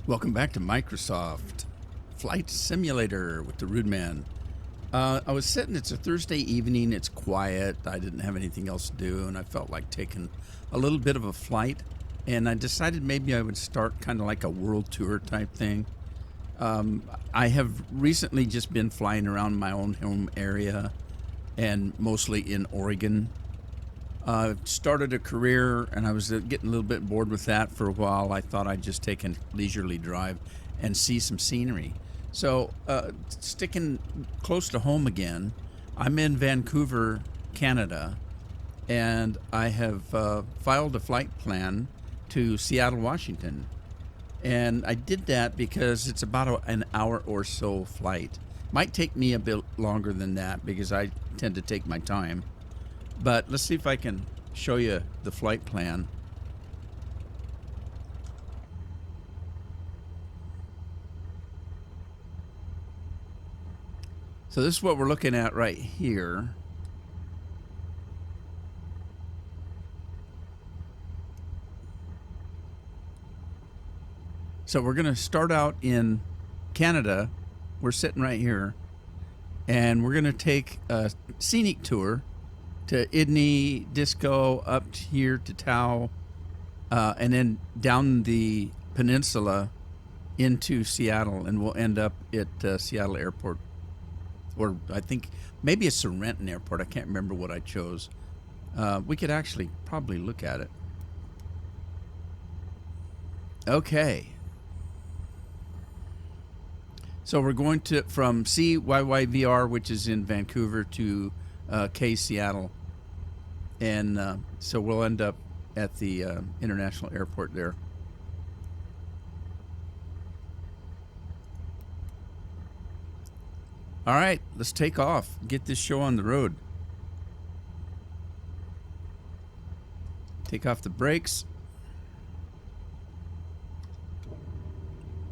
Welcome back to Microsoft Flight Simulator with the Rude Man. I was sitting, it's a Thursday evening, it's quiet, I didn't have anything else to do, and I felt like taking a little bit of a flight, and I decided maybe I would start kind of like a world tour type thing. I have recently just been flying around my own home area, and mostly in Oregon. Started a career, and I was getting a little bit bored with that for a while. I thought I'd just take a leisurely drive and see some scenery. So, sticking close to home again, I'm in Vancouver, Canada, and I have filed a flight plan to Seattle, Washington. And I did that because it's about an hour or so flight. Might take me a bit longer than that because I tend to take my time. But let's see if I can show you the flight plan. So this is what we're looking at right here. So we're going to start out in Canada. We're sitting right here. And we're going to take a scenic tour to Idney, Disco, up here to Tau, and then down the peninsula into Seattle, and we'll end up at Seattle Airport, or I think maybe it's Renton Airport. I can't remember what I chose. We could actually probably look at it. Okay. So we're going to from CYYVR, which is in Vancouver, to K Seattle. And so we'll end up at the international airport there. All right, let's take off. Get this show on the road. Take off the brakes.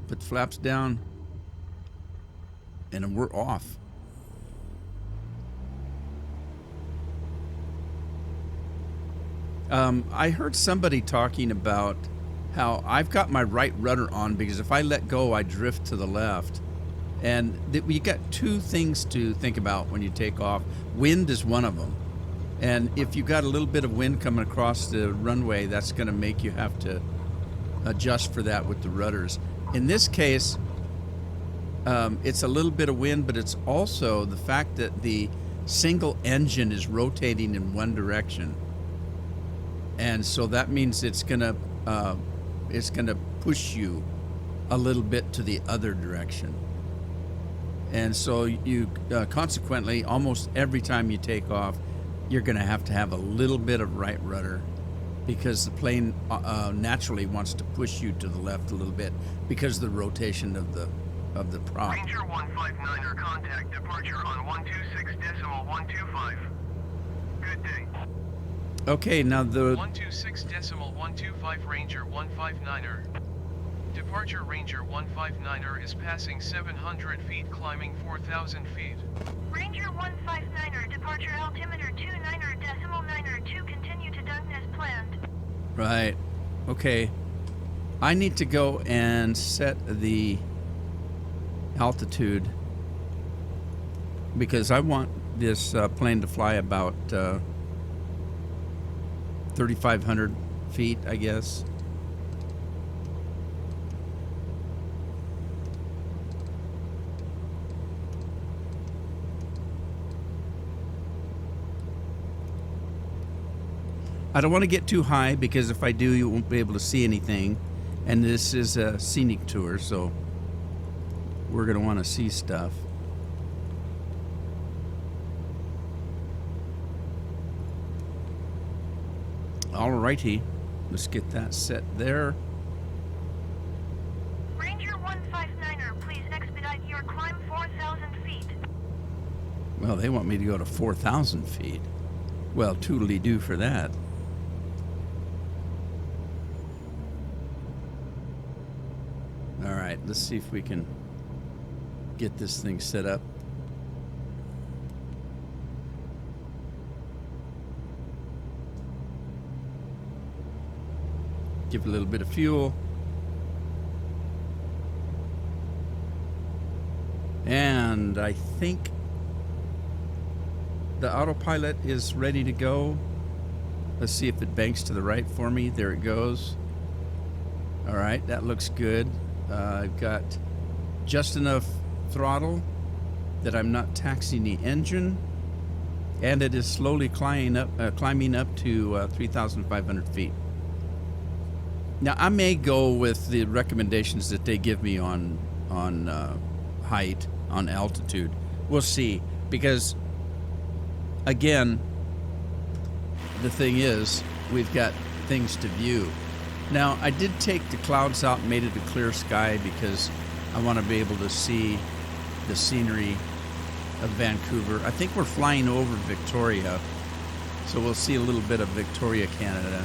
Put the flaps down. And we're off. I heard somebody talking about how I've got my right rudder on because if I let go, I drift to the left. And you got two things to think about when you take off. Wind is one of them. And if you've got a little bit of wind coming across the runway, that's going to make you have to adjust for that with the rudders. In this case, it's a little bit of wind, but it's also the fact that the single engine is rotating in one direction. And so that means it's gonna push you a little bit to the other direction. And so you consequently, almost every time you take off, you're gonna have a little bit of right rudder because the plane naturally wants to push you to the left a little bit because of the rotation of the prop. Ranger 159er, contact departure on 126.125. Good day. Okay, now the 126.125 Ranger 159er. Departure Ranger 159er is passing 700 feet, climbing 4,000 feet. Ranger 159er, departure altimeter 29er.9er2, continue to Duncan as planned. right. Okay, I need to go and set the altitude because I want this plane to fly about 3,500 feet, I guess. I don't want to get too high because if I do, you won't be able to see anything. And this is a scenic tour, so we're going to want to see stuff. Alrighty, let's get that set there. Ranger 159er, please expedite your climb 4,000 feet. Well, they want me to go to 4,000 feet. Well, toodly-doo for that. All right, let's see if we can get this thing set up. Give it a little bit of fuel. and I think the autopilot is ready to go. Let's see if it banks to the right for me. There it goes. All right, that looks good. I've got just enough throttle that I'm not taxing the engine, and it is slowly climbing up to 3,500 feet. Now, I may go with the recommendations that they give me on height, on altitude. We'll see, because again, the thing is, we've got things to view. Now, I did take the clouds out and made it a clear sky because I want to be able to see the scenery of Vancouver. I think we're flying over Victoria, so we'll see a little bit of Victoria, Canada.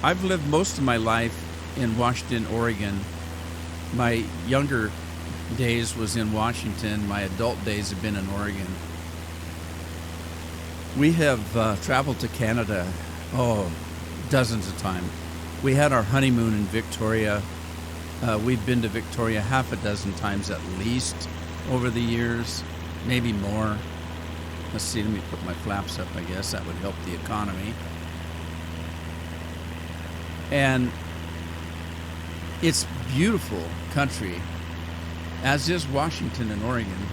I've lived most of my life in Washington, Oregon. My younger days was in Washington. My adult days have been in Oregon. We have traveled to Canada, dozens of times. We had our honeymoon in Victoria. We've been to Victoria half a dozen times at least over the years, maybe more. Let's see, let me put my flaps up, I guess. That would help the economy. And it's beautiful country, as is Washington and Oregon,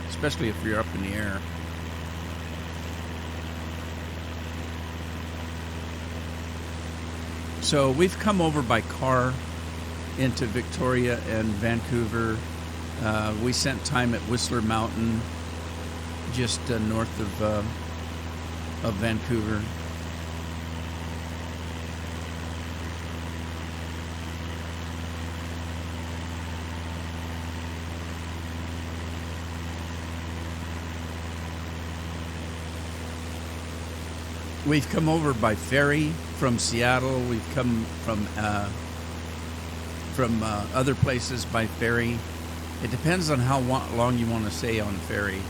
especially if you're up in the air. So we've come over by car into Victoria and Vancouver. We spent time at Whistler Mountain, just north of Vancouver. We've come over by ferry from Seattle. We've come from other places by ferry. It depends on how long you want to stay on ferry.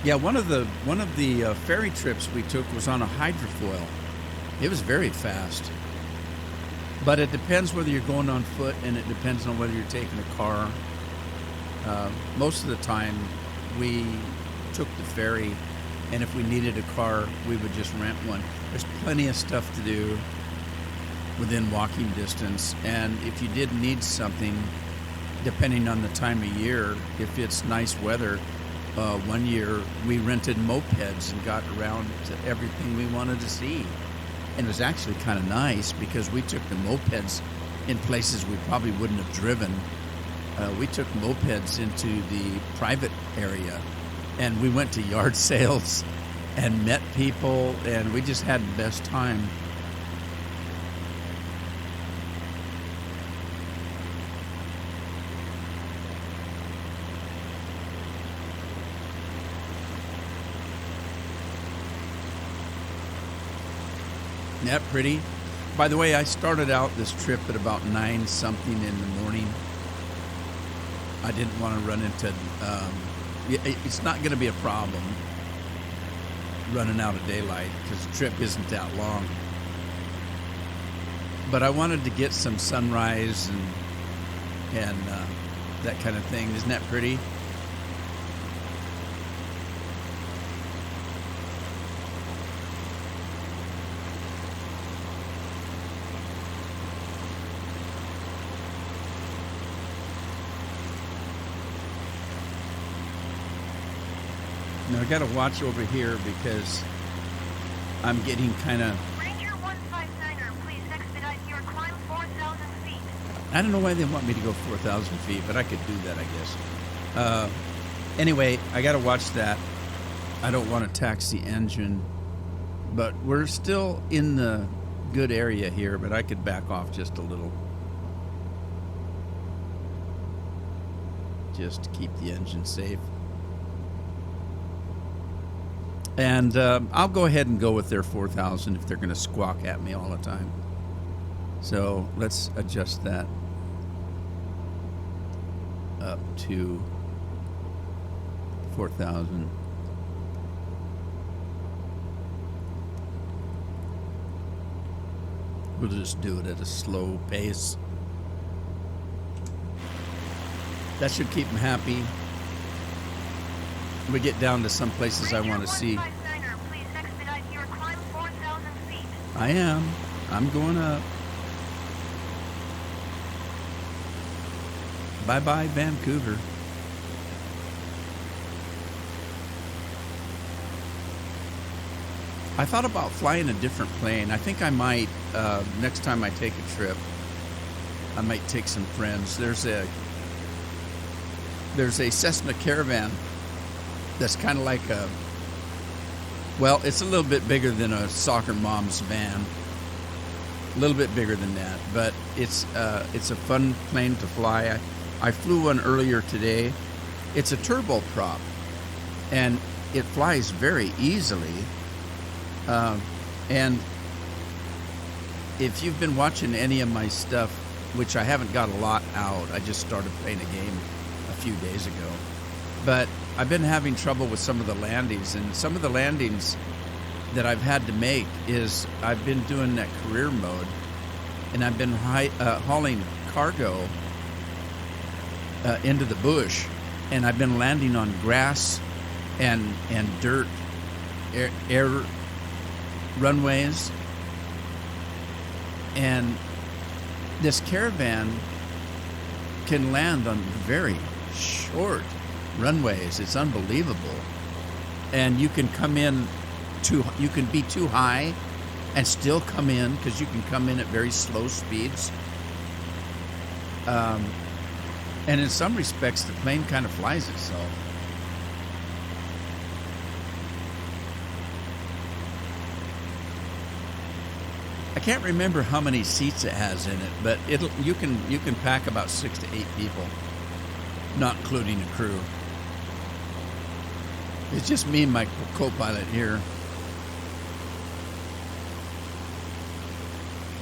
Yeah, one of the ferry trips we took was on a hydrofoil. It was very fast. But it depends whether you're going on foot, and it depends on whether you're taking a car. Most of the time, we took the ferry, and if we needed a car, we would just rent one. There's plenty of stuff to do within walking distance, and if you did need something, depending on the time of year, if it's nice weather, one year we rented mopeds and got around to everything we wanted to see. And it was actually kind of nice because we took the mopeds in places we probably wouldn't have driven. We took mopeds into the private area, and we went to yard sales and met people, and we just had the best time. Isn't that pretty? By the way, I started out this trip at about 9-something in the morning. I didn't want to run into... it's not going to be a problem running out of daylight because the trip isn't that long. But I wanted to get some sunrise and that kind of thing. Isn't that pretty? Now I got to watch over here because I'm getting kind of... Ranger 159er, please expedite your climb 4,000 feet. I don't know why they want me to go 4,000 feet, but I could do that, I guess. Anyway, I got to watch that. I don't want to tax the engine, but we're still in the good area here, but I could back off just a little. Just to keep the engine safe. And I'll go ahead and go with their 4,000 if they're going to squawk at me all the time. So let's adjust that. up to 4,000. We'll just do it at a slow pace. That should keep them happy. We get down to some places I want to see. Please expedite your climb 4,000 feet. I am. I'm going up. Bye-bye, Vancouver. I thought about flying a different plane. I think I might, next time I take a trip, I might take some friends. There's a Cessna Caravan that's kind of like a, well, it's a little bit bigger than a soccer mom's van. A little bit bigger than that, but it's a fun plane to fly. I flew one earlier today. It's a turboprop, and it flies very easily. And if you've been watching any of my stuff, which I haven't got a lot out, I just started playing a game a few days ago, but I've been having trouble with some of the landings, and some of the landings that I've had to make is I've been doing that career mode, and I've been hauling cargo into the bush, and I've been landing on grass and dirt, air runways, and this caravan can land on very short runways. It's unbelievable. And you can come in you can be too high and still come in, because you can come in at very slow speeds. And in some respects, the plane kind of flies itself. I can't remember how many seats it has in it, but you can pack about 6 to 8 people, not including a crew. It's just me and my co-pilot here.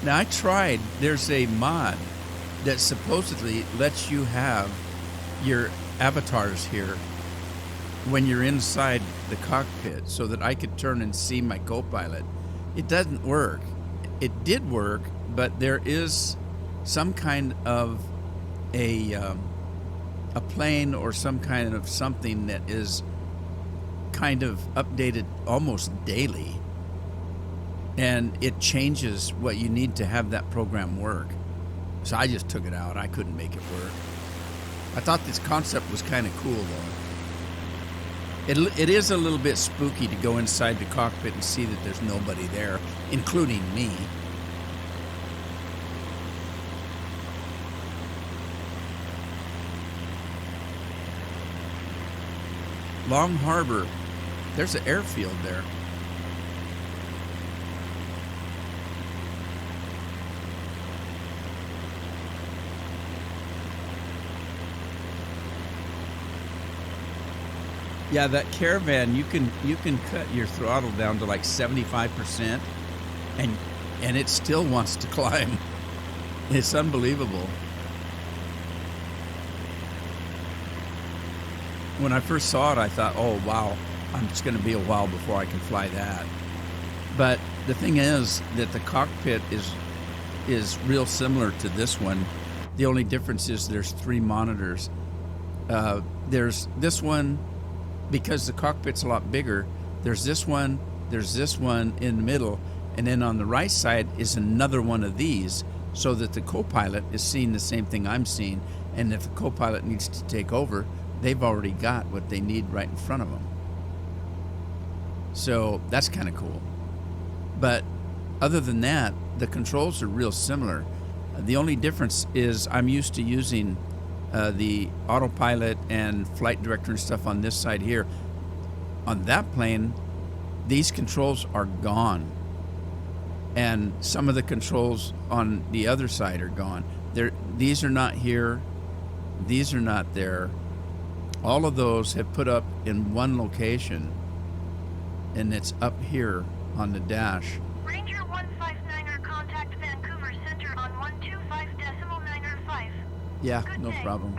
Now I tried, there's a mod that supposedly lets you have your avatars here when you're inside the cockpit, so that I could turn and see my co-pilot. It doesn't work. It did work, but there is some kind of a plane or some kind of something that is kind of updated almost daily, and it changes what you need to have that program work. So I just took it out. I couldn't make it work. I thought this concept was kind of cool, though. It is a little bit spooky to go inside the cockpit and see that there's nobody there, including me. Long Harbor. There's an airfield there. Yeah, that caravan, you can cut your throttle down to like 75%, and it still wants to climb. It's unbelievable. When I first saw it, I thought, oh wow, it's going to be a while before I can fly that. But the thing is that the cockpit is real similar to this one. The only difference is there's 3 monitors. There's this one. Because the cockpit's a lot bigger, there's this one in the middle, and then on the right side is another one of these, so that the co-pilot is seeing the same thing I'm seeing, and if the co-pilot needs to take over, they've already got what they need right in front of them. So that's kind of cool. But other than that, the controls are real similar. The only difference is I'm used to using the autopilot and flight director and stuff on this side here. On that plane, these controls are gone, and some of the controls on the other side are gone. These are not here, these are not there. All of those have put up in one location, and it's up here on the dash. Ranger 159er, contact Vancouver Center on 125.905. Yeah, Good no day. problem.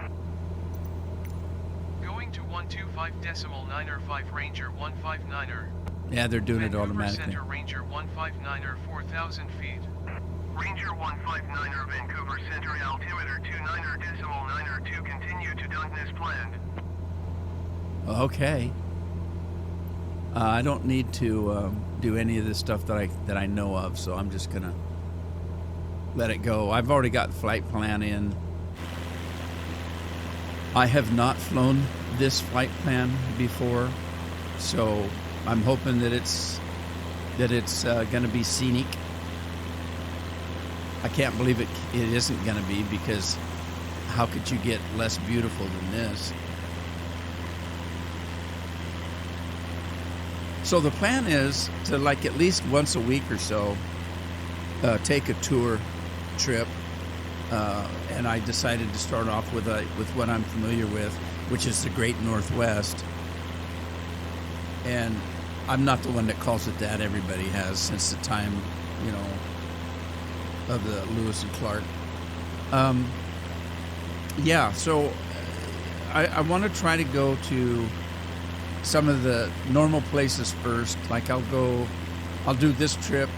125.9er5 Ranger 159er. Yeah, they're doing it Vancouver automatically. Center Ranger 159er 4,000 feet. Ranger 159er Vancouver Center altimeter 29.9er 2 continue to darkness planned. Okay. I don't need to do any of this stuff that I know of, so I'm just gonna let it go. I've already got the flight plan in. I have not flown this flight plan before, so I'm hoping that it's going to be scenic. I can't believe it isn't going to be, because how could you get less beautiful than this? So the plan is to, like, at least once a week or so, take a tour trip. And I decided to start off with what I'm familiar with, which is the Great Northwest. And I'm not the one that calls it that. Everybody has since the time, of the Lewis and Clark. So I want to try to go to some of the normal places first. Like I'll do this trip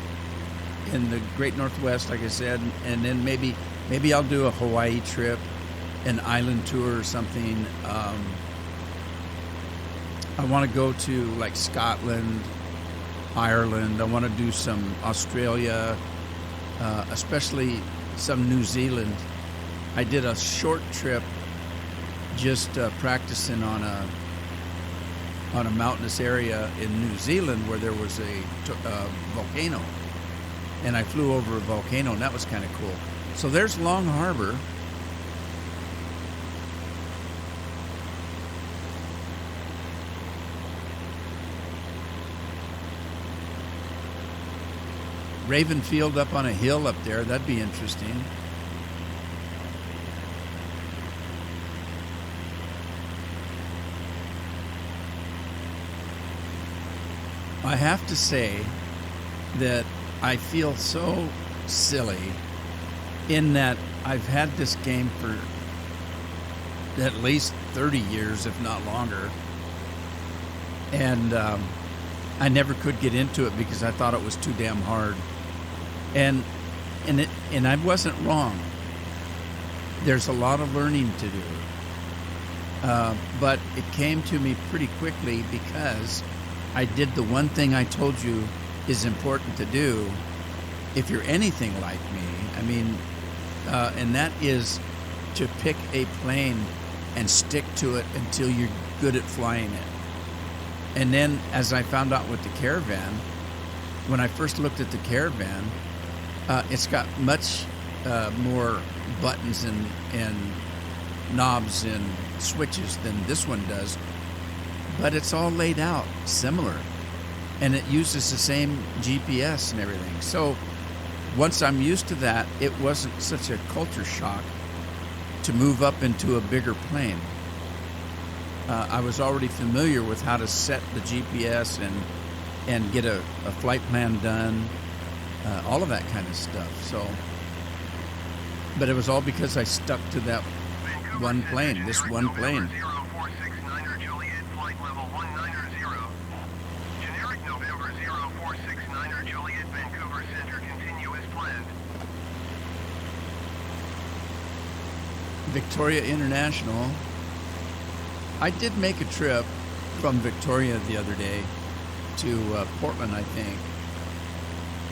in the Great Northwest, like I said, and then maybe I'll do a Hawaii trip, an island tour or something. I want to go to like Scotland, Ireland. I want to do some Australia, especially some New Zealand. I did a short trip just practicing on a mountainous area in New Zealand where there was a volcano. And I flew over a volcano, and that was kind of cool. So there's Long Harbor. Ravenfield up on a hill up there. That'd be interesting. I have to say that I feel so silly in that I've had this game for at least 30 years, if not longer. And I never could get into it because I thought it was too damn hard. And I wasn't wrong. There's a lot of learning to do. But it came to me pretty quickly because I did the one thing I told you is important to do if you're anything like me. I mean, and that is to pick a plane and stick to it until you're good at flying it. And then, as I found out with the Caravan, when I first looked at the Caravan, it's got much more buttons and knobs and switches than this one does, but it's all laid out similar, and it uses the same GPS and everything. So once I'm used to that, it wasn't such a culture shock to move up into a bigger plane. I was already familiar with how to set the GPS and get a flight plan done, all of that kind of stuff. So, but it was all because I stuck to that one plane, this one plane. 0469er Juliet, flight level 190. Generic November 0469er Juliet, Vancouver Center, continue as planned. Victoria International. I did make a trip from Victoria the other day to Portland, I think.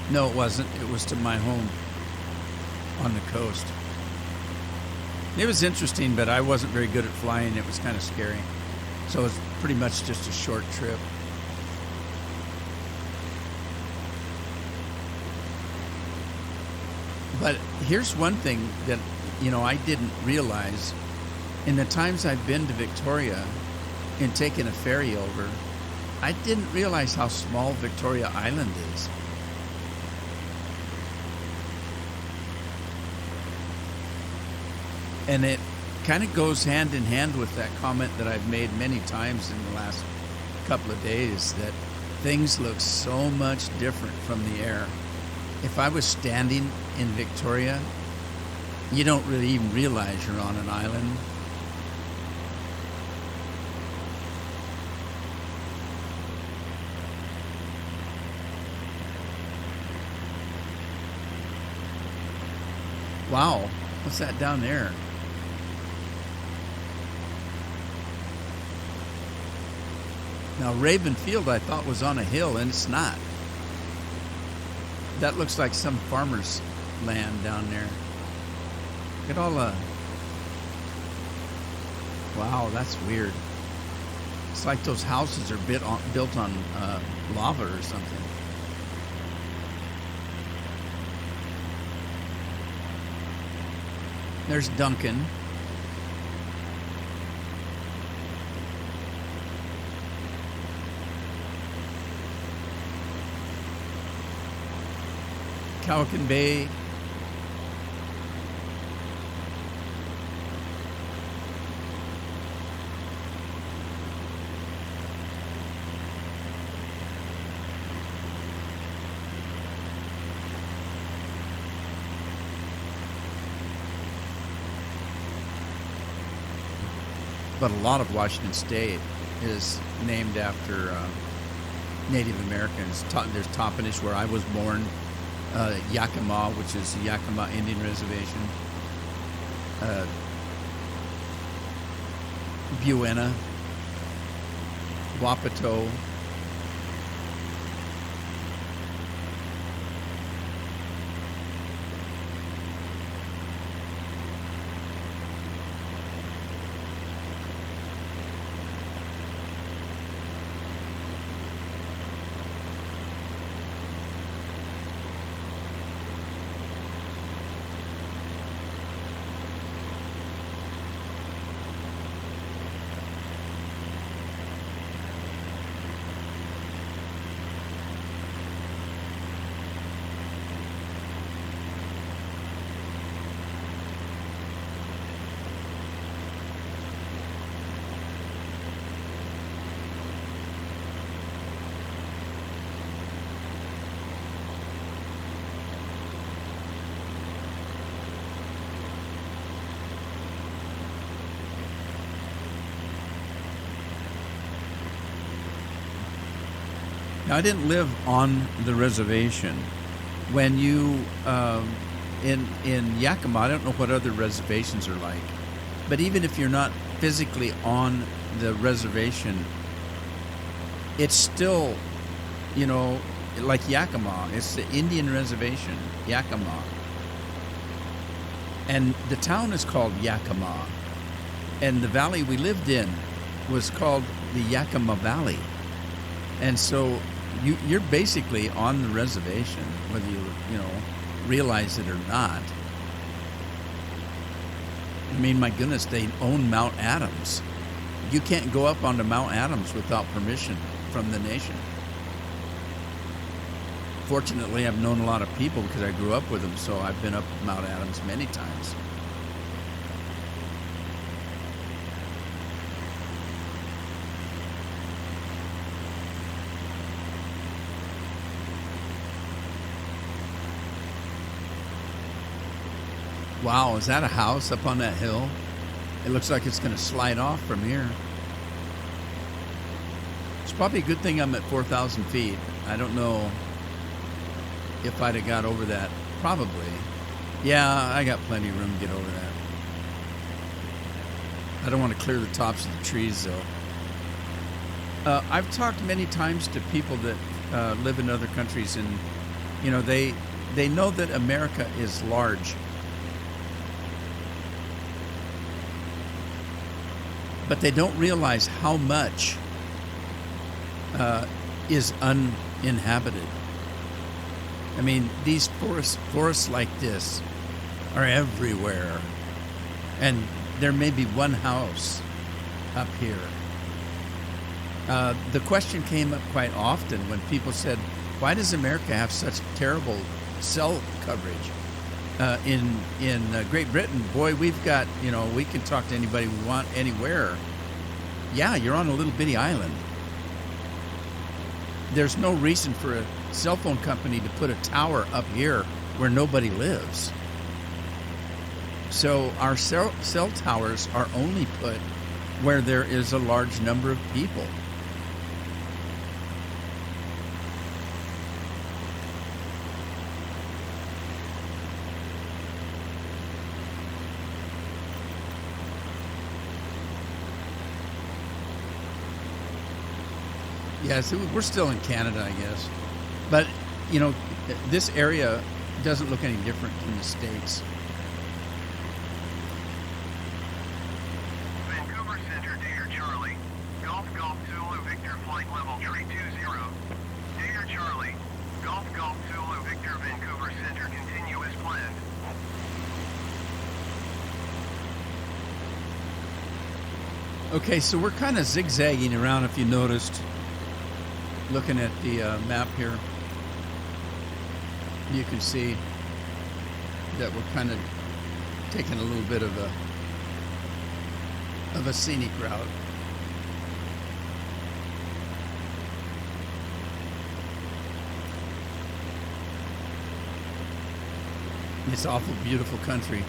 No, it wasn't. It was to my home on the coast. It was interesting, but I wasn't very good at flying. It was kind of scary. So it was pretty much just a short trip. But here's one thing that, I didn't realize. In the times I've been to Victoria and taken a ferry over, I didn't realize how small Victoria Island is. And it kind of goes hand in hand with that comment that I've made many times in the last couple of days, that things look so much different from the air. If I was standing in Victoria, you don't really even realize you're on an island. Wow. What's that down there? Now, Raven Field I thought was on a hill, and it's not. That looks like some farmer's land down there. Look at all the... Wow, that's weird. It's like those houses are built on lava or something. There's Duncan. Cowichan Bay. But a lot of Washington State is named after Native Americans. There's Toppenish, where I was born, Yakima, which is the Yakima Indian Reservation, Buena, Wapato, Now, I didn't live on the reservation. When you in Yakima, I don't know what other reservations are like, but even if you're not physically on the reservation, it's still, like Yakima. It's the Indian reservation, Yakima, and the town is called Yakima, and the valley we lived in was called the Yakima Valley, and so. You're basically on the reservation, whether you realize it or not. I mean, my goodness, they own Mount Adams. You can't go up onto Mount Adams without permission from the nation. Fortunately, I've known a lot of people because I grew up with them, so I've been up Mount Adams many times. Wow, is that a house up on that hill? It looks like it's going to slide off from here. It's probably a good thing I'm at 4,000 feet. I don't know if I'd have got over that. Probably. Yeah, I got plenty of room to get over that. I don't want to clear the tops of the trees, though. I've talked many times to people that live in other countries, and, they know that America is large. But they don't realize how much is uninhabited. I mean, these forests like this are everywhere. And there may be one house up here. The question came up quite often when people said, why does America have such terrible cell coverage? In Great Britain, boy, we've got, we can talk to anybody we want anywhere. Yeah, you're on a little bitty island. There's no reason for a cell phone company to put a tower up here where nobody lives. So our cell towers are only put where there is a large number of people. Yes, we're still in Canada, I guess. But, you know, this area doesn't look any different in the States. Vancouver Center, Dater Charlie. Golf Golf Zulu Victor flight level 320. Dater Charlie. Golf Golf Zulu Victor Vancouver Center continue as planned. Okay, so we're kind of zigzagging around, if you noticed, looking at the map here. You can see that we're kind of taking a little bit of a scenic route. It's awful beautiful country.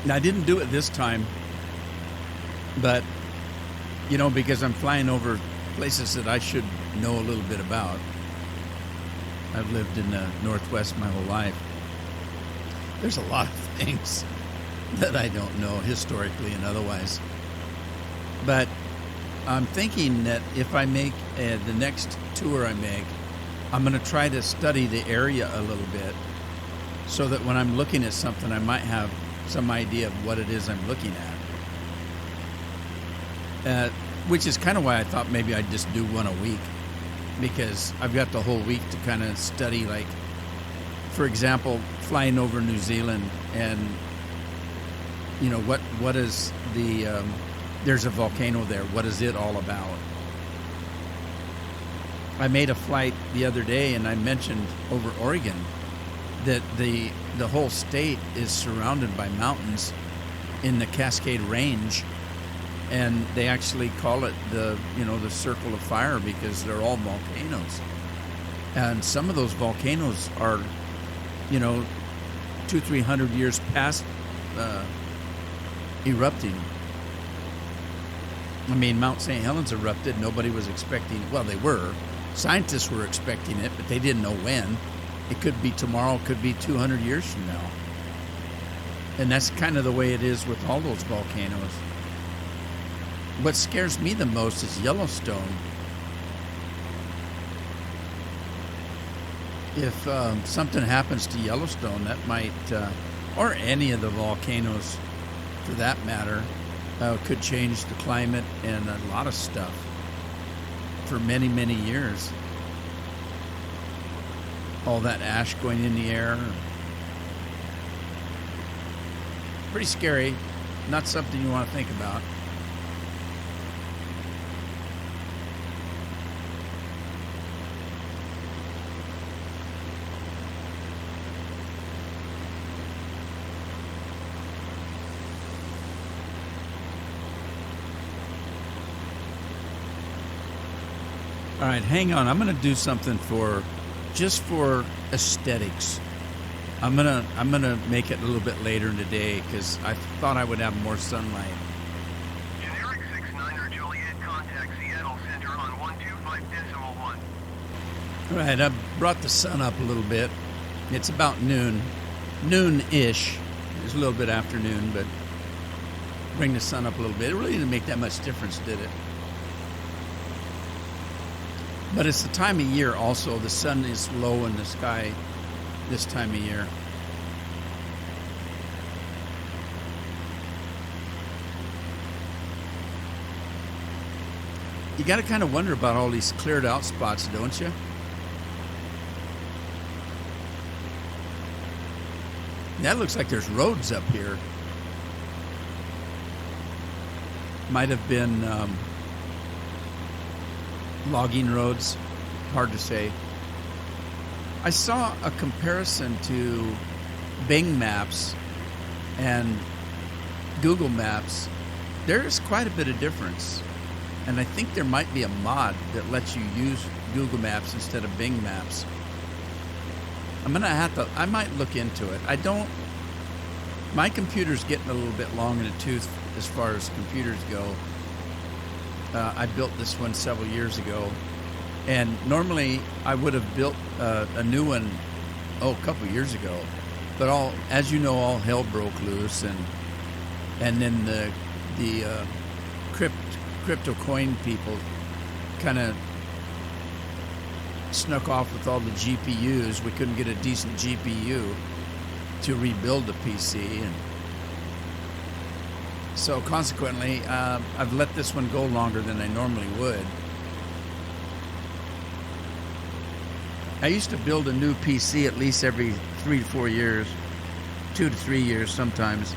Now, I didn't do it this time, but, you know, because I'm flying over places that I should know a little bit about. I've lived in the Northwest my whole life. There's a lot of things that I don't know historically and otherwise. But I'm thinking that if I make the next tour I make, I'm going to try to study the area a little bit so that when I'm looking at something, I might have some idea of what it is I'm looking at. Which is kind of why I thought maybe I'd just do one a week, because I've got the whole week to kind of study, like, for example, flying over New Zealand and, you know, what is the, there's a volcano there. What is it all about? I made a flight the other day and I mentioned over Oregon that the whole state is surrounded by mountains in the Cascade Range, and they actually call it the Circle of Fire because they're all volcanoes. And some of those volcanoes are, 200-300 years past erupting. I mean, Mount St. Helens erupted. Nobody was expecting, well, they were. Scientists were expecting it, but they didn't know when. It could be tomorrow, could be 200 years from now. And that's kind of the way it is with all those volcanoes. What scares me the most is Yellowstone. If something happens to Yellowstone, that might, or any of the volcanoes for that matter, could change the climate and a lot of stuff for many, many years. All that ash going in the air. Pretty scary. Not something you want to think about. All right, hang on. I'm going to do something just for aesthetics. I'm gonna make it a little bit later in the day because I thought I would have more sunlight. Generic 69er Juliet, contact Seattle Center on 125.1. All right, I brought the sun up a little bit. It's about noon-ish. It's a little bit afternoon, but bring the sun up a little bit. It really didn't make that much difference, did it? But it's the time of year also. The sun is low in the sky this time of year. You got to kind of wonder about all these cleared out spots, don't you? That looks like there's roads up here. Might have been logging roads. Hard to say. I saw a comparison to Bing Maps and Google Maps. There's quite a bit of difference. And I think there might be a mod that lets you use Google Maps instead of Bing Maps. I might look into it. My computer's getting a little bit long in the tooth as far as computers go. I built this one several years ago. And normally I would have built a new one a couple years ago. But as you know, all hell broke loose, and then the crypto coin people kind of snuck off with all the GPUs. We couldn't get a decent GPU to rebuild the PC, and so consequently, I've let this one go longer than I normally would. I used to build a new PC at least every 3 to 4 years, 2 to 3 years sometimes.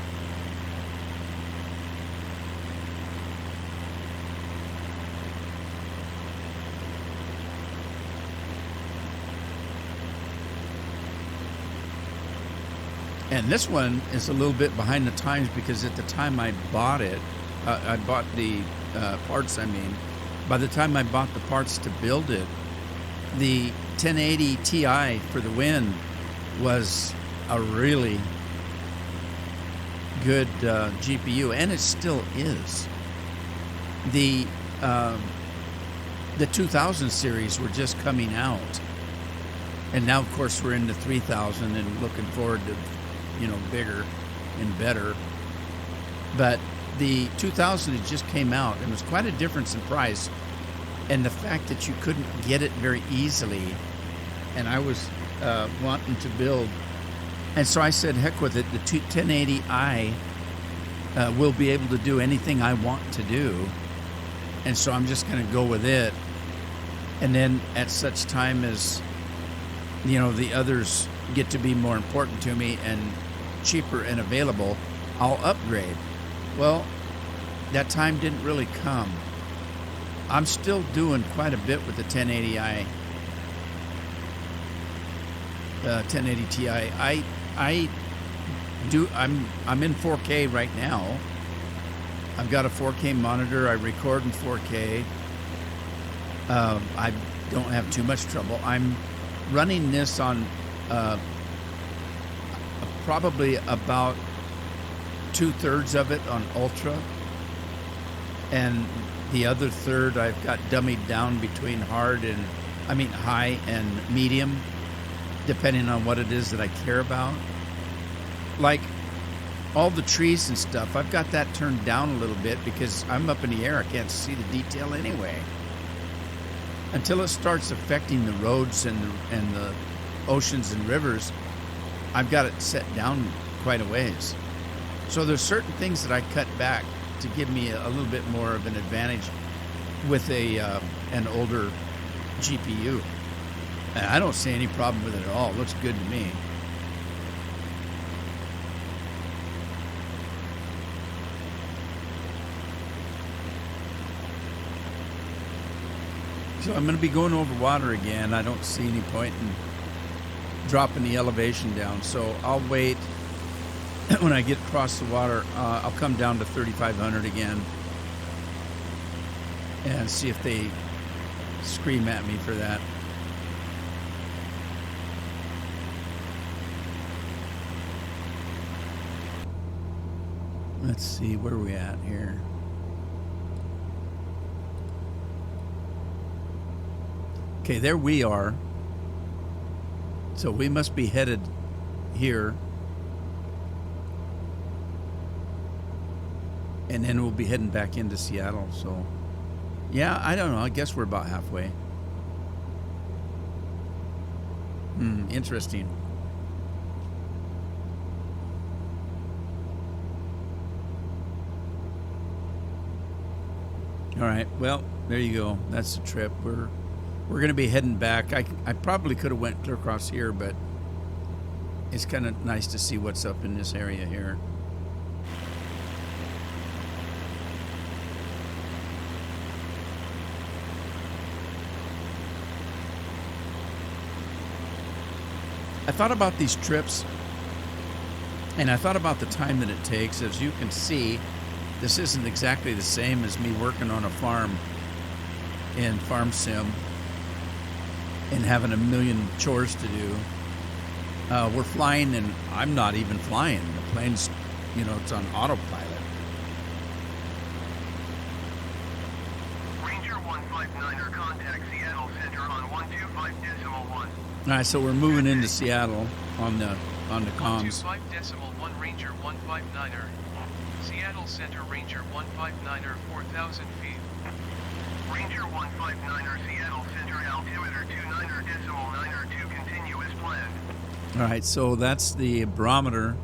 And this one is a little bit behind the times because at the time I bought it, I bought the parts, by the time I bought the parts to build it, the 1080 Ti for the win was a really good GPU, and it still is. The 2000 series were just coming out, and now of course we're in the 3000 and looking forward to bigger and better. But the 2000 it just came out, and it was quite a difference in price, and the fact that you couldn't get it very easily, and I was wanting to build, and so I said heck with it. The 1080i will be able to do anything I want to do, and so I'm just going to go with it, and then at such time as the others get to be more important to me and cheaper and available, I'll upgrade. Well, that time didn't really come. I'm still doing quite a bit with the 1080i, 1080 Ti. I'm in 4K right now. I've got a 4K monitor. I record in 4K. I don't have too much trouble. I'm running this on probably about 2/3 of it on ultra, and the other third I've got dummied down between high and medium, depending on what it is that I care about. Like all the trees and stuff, I've got that turned down a little bit because I'm up in the air. I can't see the detail anyway. Until it starts affecting the roads and the oceans and rivers, I've got it set down quite a ways. So there's certain things that I cut back to give me a little bit more of an advantage with an older GPU. And I don't see any problem with it at all. It looks good to me. So I'm going to be going over water again. I don't see any point in dropping the elevation down. So I'll wait. When I get across the water, I'll come down to 3,500 again and see if they scream at me for that. Let's see, where are we at here? Okay, there we are. So we must be headed here. And then we'll be heading back into Seattle. So, yeah, I don't know. I guess we're about halfway. Interesting. All right. Well, there you go. That's the trip. We're going to be heading back. I probably could have went clear across here, but it's kind of nice to see what's up in this area here. I thought about these trips, and I thought about the time that it takes. As you can see, this isn't exactly the same as me working on a farm in Farm Sim and having a million chores to do. We're flying, and I'm not even flying. The plane's, it's on autopilot. Ranger 159er, contact Seattle Center on 125.1. All right, so we're moving into Seattle on the comms. 125.1 Ranger 159er. Seattle Center Ranger 159er 4,000 feet. Ranger 159er Seattle Center altimeter 29er.9er 2 continuous planned. All right, so that's the barometer,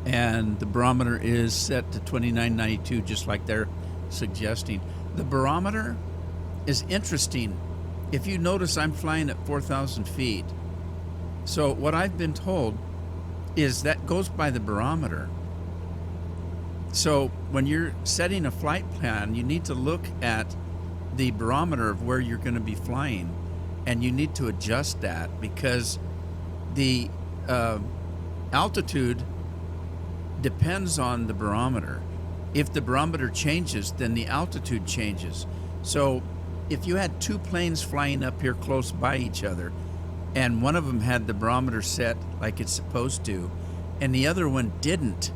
and the barometer is set to 2992, just like they're suggesting. The barometer is interesting. If you notice, I'm flying at 4,000 feet. So what I've been told is that goes by the barometer. So when you're setting a flight plan, you need to look at the barometer of where you're going to be flying, and you need to adjust that because the altitude depends on the barometer. If the barometer changes, then the altitude changes. So if you had two planes flying up here close by each other, and one of them had the barometer set like it's supposed to, and the other one didn't,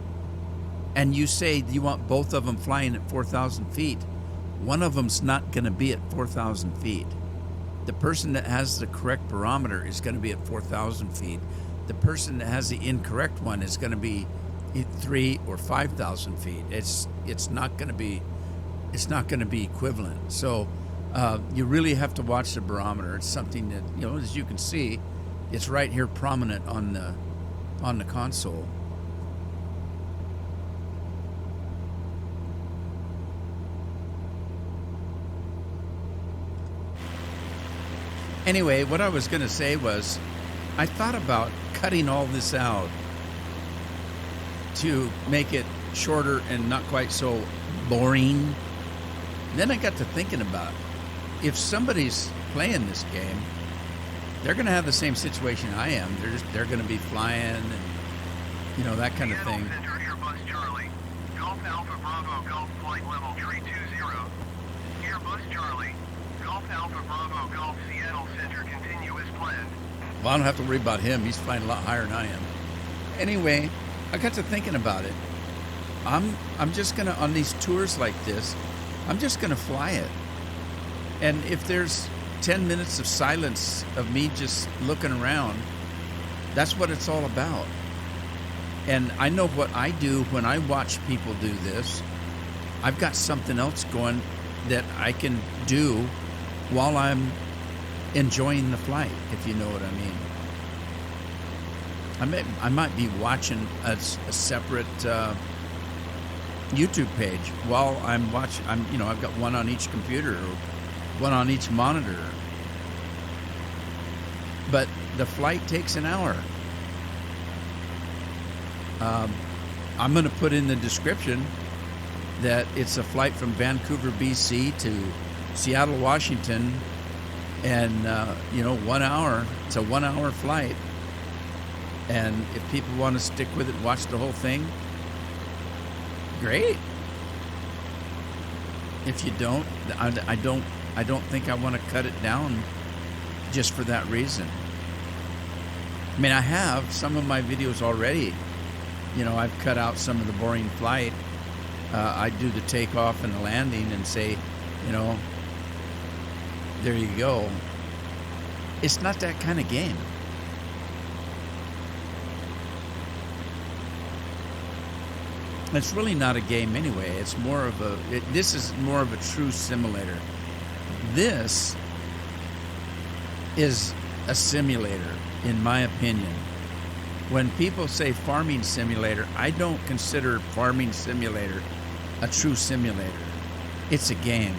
and you say you want both of them flying at 4,000 feet, one of them's not going to be at 4,000 feet. The person that has the correct barometer is going to be at 4,000 feet. The person that has the incorrect one is going to be 3,000 or 5,000 feet. It's not going to be equivalent. So you really have to watch the barometer. It's something that, you know, as you can see, it's right here prominent on the console. Anyway, what I was going to say was, I thought about cutting all this out to make it shorter and not quite so boring. Then I got to thinking about, if somebody's playing this game, they're going to have the same situation I am. They're going to be flying and, you know, that kind of thing. Seattle Center Airbus Charlie. Golf Alpha Bravo Golf Flight Level 320. Airbus Charlie. Golf Alpha Bravo Golf Seattle Center continuous planned. Well, I don't have to worry about him. He's flying a lot higher than I am. Anyway, I got to thinking about it. I'm just going to, on these tours like this, I'm just going to fly it. And if there's 10 minutes of silence of me just looking around, that's what it's all about. And I know what I do when I watch people do this. I've got something else going that I can do while I'm enjoying the flight, if you know what I mean. I might be watching a separate YouTube page while I'm watching. I've got one on each computer or one on each monitor. But the flight takes an hour. I'm going to put in the description that it's a flight from Vancouver, BC to Seattle, Washington, and 1 hour. It's a 1 hour flight. And if people want to stick with it and watch the whole thing, great. If you don't, I don't think I want to cut it down just for that reason. I mean, I have some of my videos already. I've cut out some of the boring flight. I do the takeoff and the landing and say, there you go. It's not that kind of game. It's really not a game anyway. It's more of this is more of a true simulator. This is a simulator, in my opinion. When people say farming simulator, I don't consider farming simulator a true simulator. It's a game.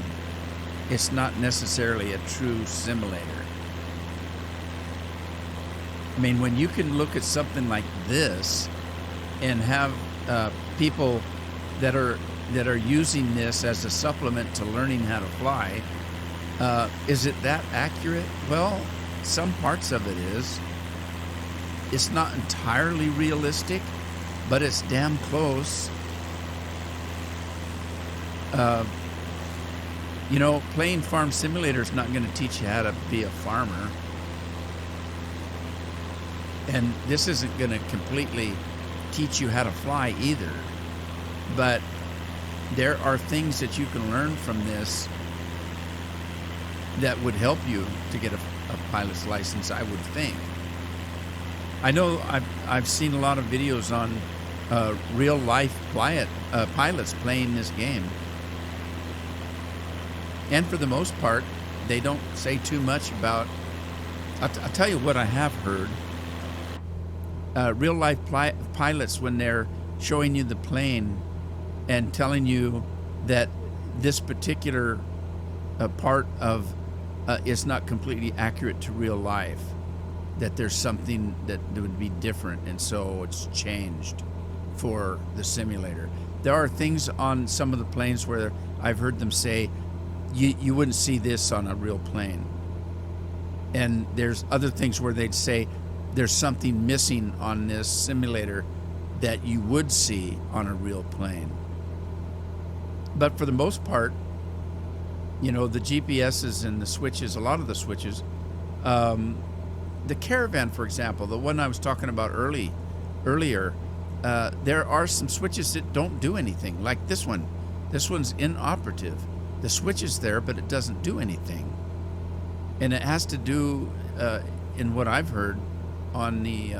It's not necessarily a true simulator. I mean, when you can look at something like this and have people that are using this as a supplement to learning how to fly, is it that accurate? Well, some parts of it is. It's not entirely realistic, but it's damn close. Playing Farm Simulator is not going to teach you how to be a farmer. And this isn't going to completely teach you how to fly either. But there are things that you can learn from this that would help you to get a pilot's license, I would think. I know I've seen a lot of videos on real life pilots playing this game, and for the most part, they don't say too much about. I'll tell you what I have heard. Real life pilots, when they're showing you the plane and telling you that this particular part of is not completely accurate to real life, that there's something that would be different, and so it's changed for the simulator. There are things on some of the planes where I've heard them say you wouldn't see this on a real plane, and there's other things where they'd say there's something missing on this simulator that you would see on a real plane. But for the most part, the GPSs and the switches, a lot of the switches, the Caravan, for example, the one I was talking about earlier, there are some switches that don't do anything, like this one. This one's inoperative. The switch is there, but it doesn't do anything. And it has to do, in what I've heard, on the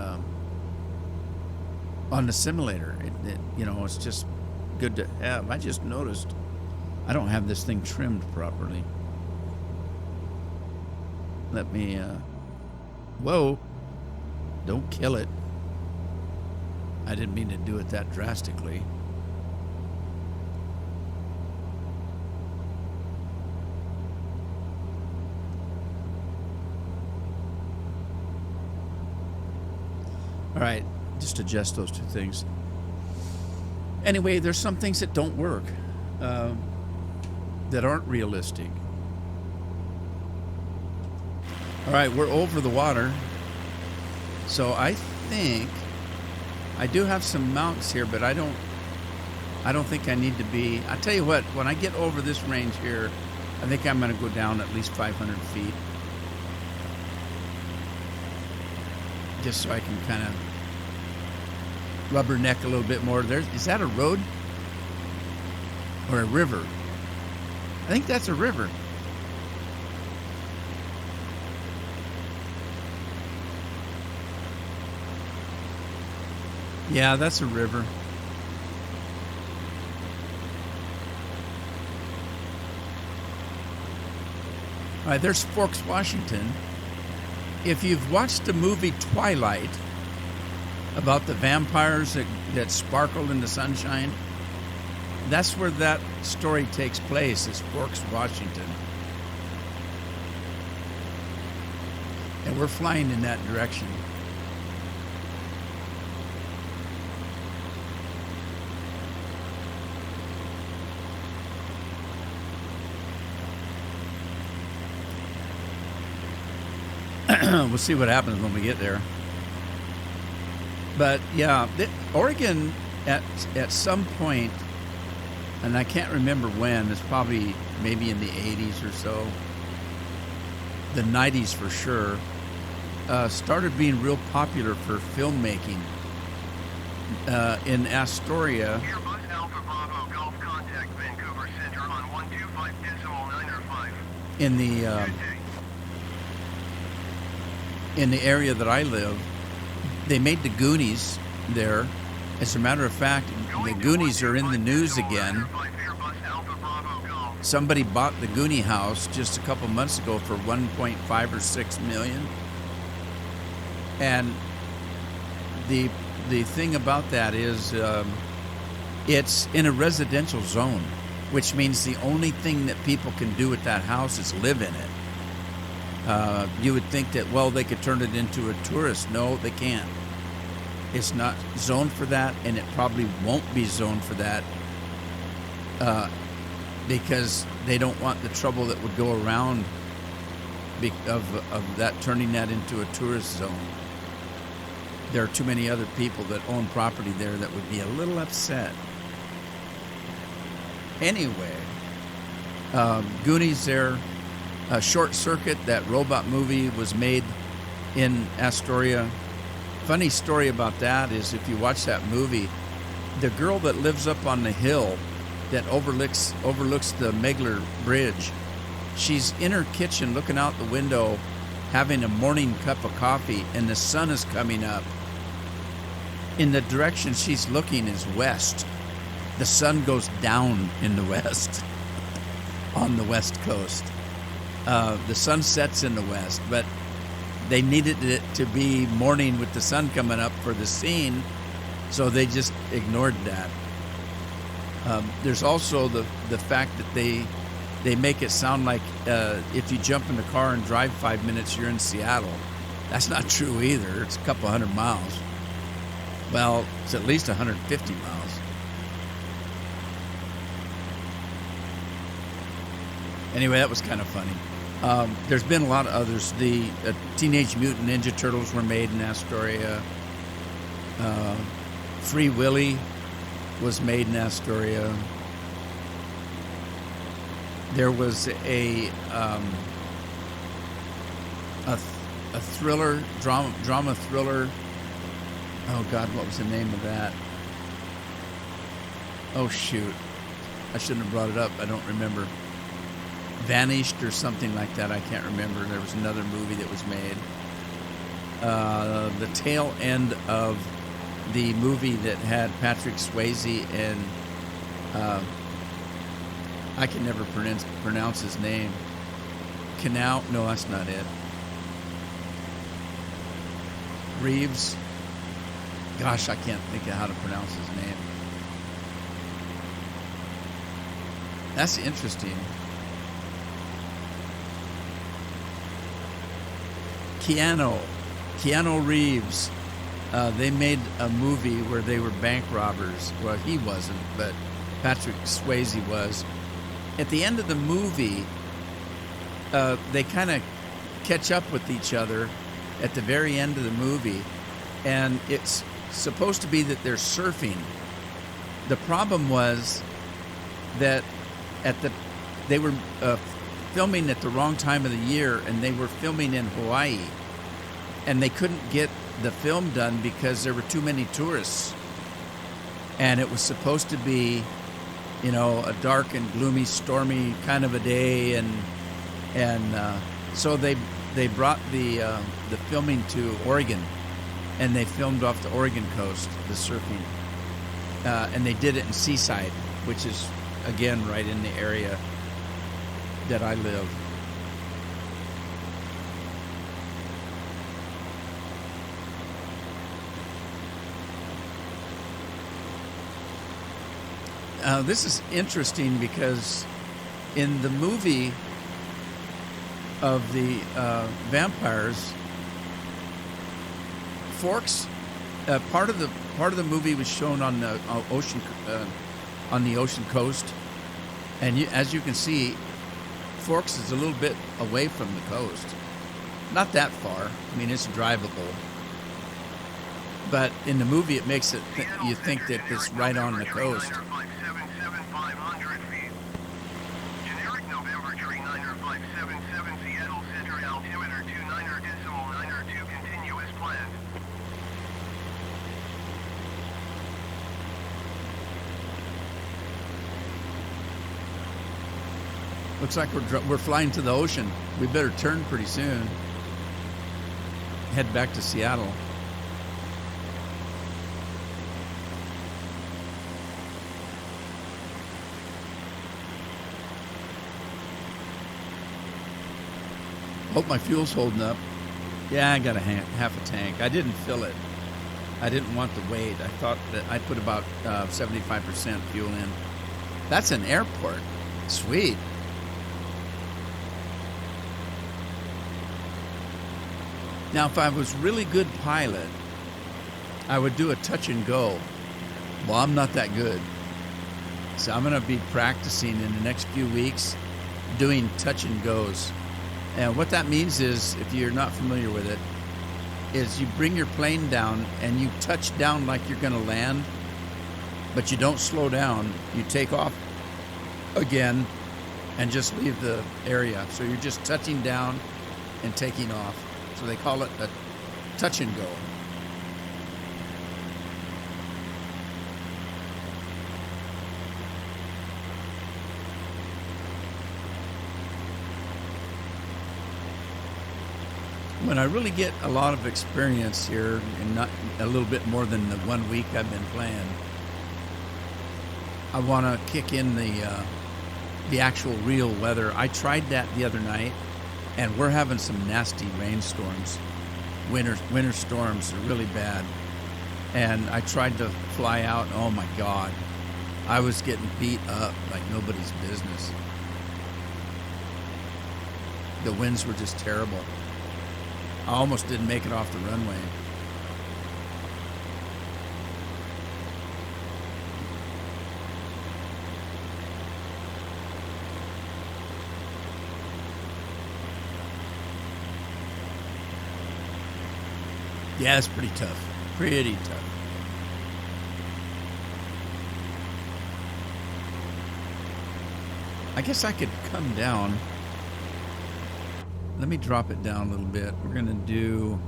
simulator. It's just good to have. I just noticed I don't have this thing trimmed properly. Let me, whoa, don't kill it. I didn't mean to do it that drastically. All right, just adjust those two things. Anyway, there's some things that don't work, that aren't realistic. All right, we're over the water. So I think I do have some mounts here, but I don't think I need to be. I tell you what, when I get over this range here, I think I'm going to go down at least 500 feet. Just so I can kind of rubberneck a little bit more. Is that a road or a river? I think that's a river. Yeah, that's a river. All right, there's Forks, Washington. If you've watched the movie Twilight about the vampires that sparkled in the sunshine, that's where that story takes place, is Forks, Washington. And we're flying in that direction. We'll see what happens when we get there. But yeah, Oregon at some point, and I can't remember when, it's probably maybe in the 80s or so, the 90s for sure, started being real popular for filmmaking. In Astoria, Airbus Alpha Bravo Golf contact Vancouver Center on 125.905. In the area that I live, they made the Goonies there. As a matter of fact, the Goonies are in the news again. Somebody bought the Goonie house just a couple months ago for $1.5 or $6 million. And the thing about that is it's in a residential zone, which means the only thing that people can do with that house is live in it. You would think that, well, they could turn it into a tourist. No, they can't. It's not zoned for that, and it probably won't be zoned for that because they don't want the trouble that would go around of that, turning that into a tourist zone. There are too many other people that own property there that would be a little upset. Anyway, Goonies there. Short Circuit, that robot movie, was made in Astoria. Funny story about that is, if you watch that movie, the girl that lives up on the hill that overlooks the Megler Bridge, she's in her kitchen looking out the window having a morning cup of coffee, and the sun is coming up. In the direction she's looking is west. The sun goes down in the west, on the west coast. The sun sets in the west, but they needed it to be morning with the sun coming up for the scene, so they just ignored that. There's also the fact that they make it sound like if you jump in the car and drive 5 minutes, you're in Seattle. That's not true either. It's a couple hundred miles. Well, it's at least 150 miles. Anyway, that was kind of funny. There's been a lot of others. The Teenage Mutant Ninja Turtles were made in Astoria. Free Willy was made in Astoria. There was a thriller, drama thriller. Oh God, what was the name of that? Oh shoot, I shouldn't have brought it up. I don't remember. Vanished or something like that. I can't remember. There was another movie that was made. The tail end of the movie that had Patrick Swayze and I can never pronounce his name. Canal? No, that's not it. Reeves. Gosh, I can't think of how to pronounce his name. That's interesting. Keanu Reeves. They made a movie where they were bank robbers. Well, he wasn't, but Patrick Swayze was. At the end of the movie, they kind of catch up with each other at the very end of the movie, and it's supposed to be that they're surfing. The problem was that they were filming at the wrong time of the year, and they were filming in Hawaii, and they couldn't get the film done because there were too many tourists, and it was supposed to be, you know, a dark and gloomy, stormy kind of a day, and so they brought the filming to Oregon, and they filmed off the Oregon coast, the surfing, and they did it in Seaside, which is again right in the area that I live. This is interesting because in the movie of the vampires, Forks, part of the movie was shown on the ocean coast, and as you can see, Forks is a little bit away from the coast, not that far. I mean, it's drivable, but in the movie it makes it you think that it's right on the coast. Generic November 39er 577 Seattle Center altimeter 29er.9er2 continuous planned. Looks like we're flying to the ocean. We better turn pretty soon. Head back to Seattle. Hope my fuel's holding up. Yeah, I got half a tank. I didn't fill it. I didn't want the weight. I thought that I put about 75% fuel in. That's an airport. Sweet. Now, if I was really good pilot, I would do a touch and go. Well, I'm not that good. So I'm going to be practicing in the next few weeks doing touch and goes. And what that means is, if you're not familiar with it, is you bring your plane down and you touch down like you're going to land, but you don't slow down. You take off again and just leave the area. So you're just touching down and taking off. So they call it a touch and go. when I really get a lot of experience here, and not a little bit more than the 1 week I've been playing, I want to kick in the actual real weather. I tried that the other night, and we're having some nasty rainstorms. Winter storms are really bad. And I tried to fly out. Oh my God. I was getting beat up like nobody's business. The winds were just terrible. I almost didn't make it off the runway. Yeah, it's pretty tough. Pretty tough. I guess I could come down. Let me drop it down a little bit. We're going to do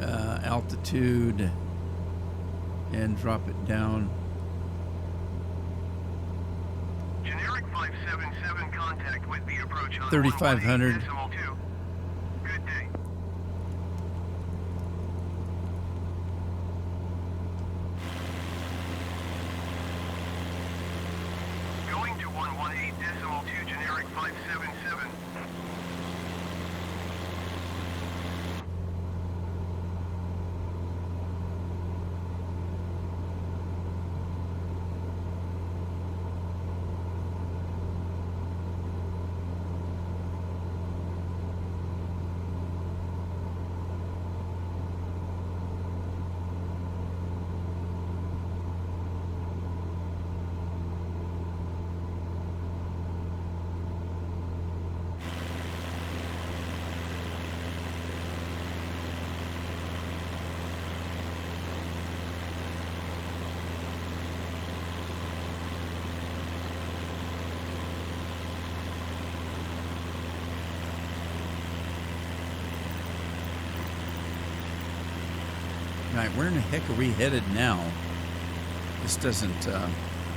altitude and drop it down. Generic 577 contact with the approach on 3,500. 118.2. Good day. Going to 118.2 generic 577. Right, where in the heck are we headed now? This doesn't,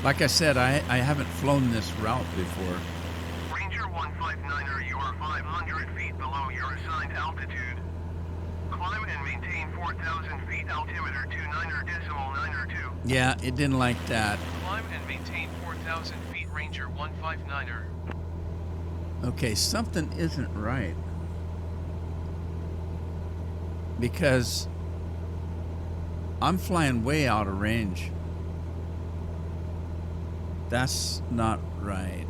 like I said, I haven't flown this route before. Ranger 159er, you are 500 feet below your assigned altitude. Climb and maintain 4,000 feet altimeter 29.902. Yeah, it didn't like that. Climb and maintain 4,000 feet Ranger 159er. Okay, something isn't right. Because I'm flying way out of range. That's not right.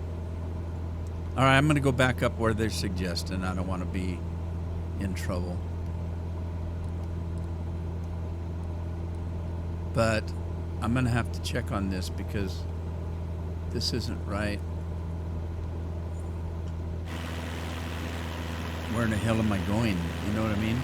All right, I'm going to go back up where they're suggesting. I don't want to be in trouble. But I'm going to have to check on this because this isn't right. Where in the hell am I going? You know what I mean?